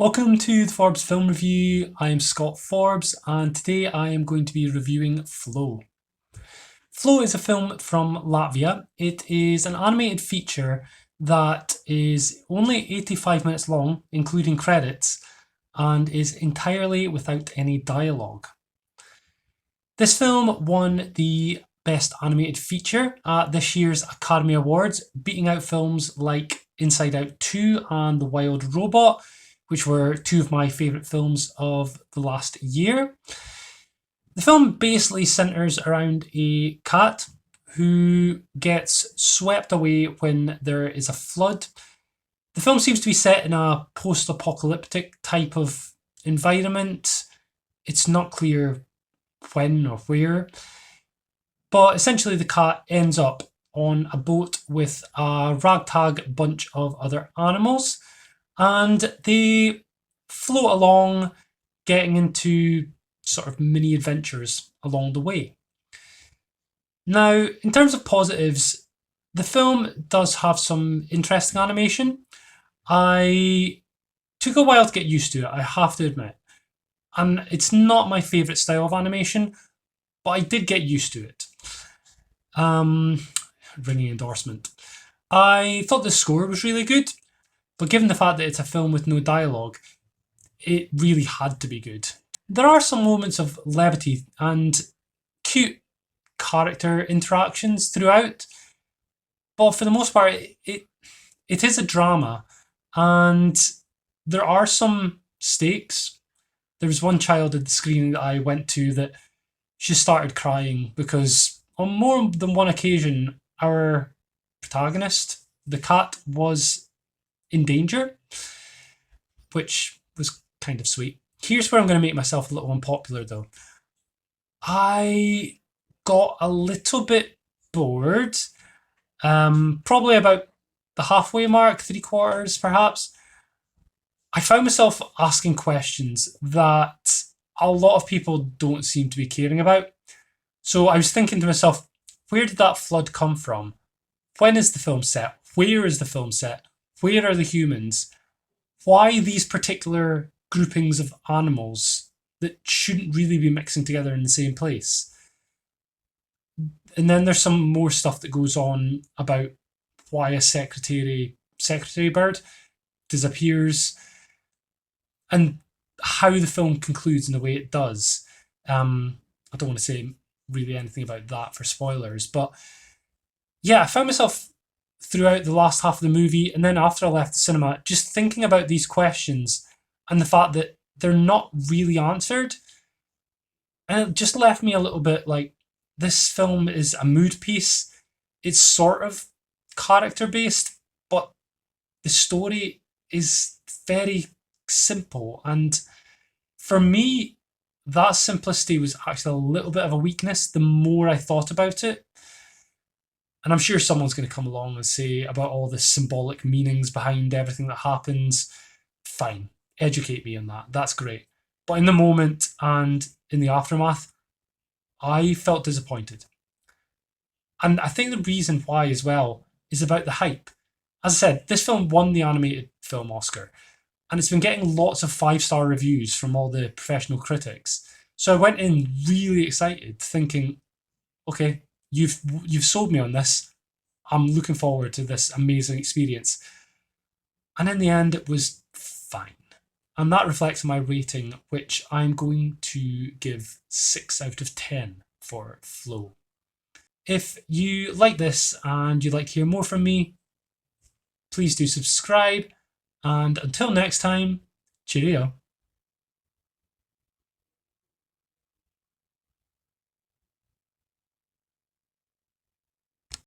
Welcome to the Forbes Film Review. I am Scott Forbes and today I am going to be reviewing Flow. Flow is a film from Latvia. It is an animated feature that is only 85 minutes long, including credits, and is entirely without any dialogue. This film won the Best Animated Feature at this year's Academy Awards, beating out films like Inside Out 2 and The Wild Robot, which were two of my favourite films of the last year. The film basically centres around a cat who gets swept away when there is a flood. The film seems to be set in a post-apocalyptic type of environment. It's not clear when or where, but essentially the cat ends up on a boat with a ragtag bunch of other animals, and they float along, getting into sort of mini adventures along the way. Now, in terms of positives, the film does have some interesting animation. I took a while to get used to it, I have to admit. And it's not my favourite style of animation, but I did get used to it. Ringing endorsement. I thought the score was really good, but given the fact that it's a film with no dialogue, it really had to be good. There are some moments of levity and cute character interactions throughout, but for the most part, it is a drama, and there are some stakes. There was one child at the screening that I went to that she started crying because on more than one occasion, our protagonist, the cat, was in danger, which was kind of sweet. Here's where I'm going to make myself a little unpopular though. I got a little bit bored, probably about the halfway mark, 3/4 perhaps. I found myself asking questions that a lot of people don't seem to be caring about. So I was thinking to myself, where did that flood come from? When is the film set? Where is the film set? Where are the humans? Why these particular groupings of animals that shouldn't really be mixing together in the same place? And then there's some more stuff that goes on about why a secretary bird disappears, and how the film concludes in the way it does. I don't want to say really anything about that for spoilers, but yeah, I found myself throughout the last half of the movie, and then after I left the cinema, just thinking about these questions and the fact that they're not really answered. And it just left me a little bit like, this film is a mood piece. It's sort of character based, but the story is very simple. And for me, that simplicity was actually a little bit of a weakness the more I thought about it. And I'm sure someone's going to come along and say about all the symbolic meanings behind everything that happens. Fine, educate me on that. That's great. But in the moment and in the aftermath, I felt disappointed. And I think the reason why as well is about the hype. As I said, this film won the animated film Oscar, and it's been getting lots of 5-star reviews from all the professional critics. So I went in really excited, thinking, okay, you've sold me on this. I'm looking forward to this amazing experience. And in the end, it was fine. And that reflects my rating, which I'm going to give 6 out of 10 for Flow. If you like this and you'd like to hear more from me, please do subscribe. And until next time, cheerio.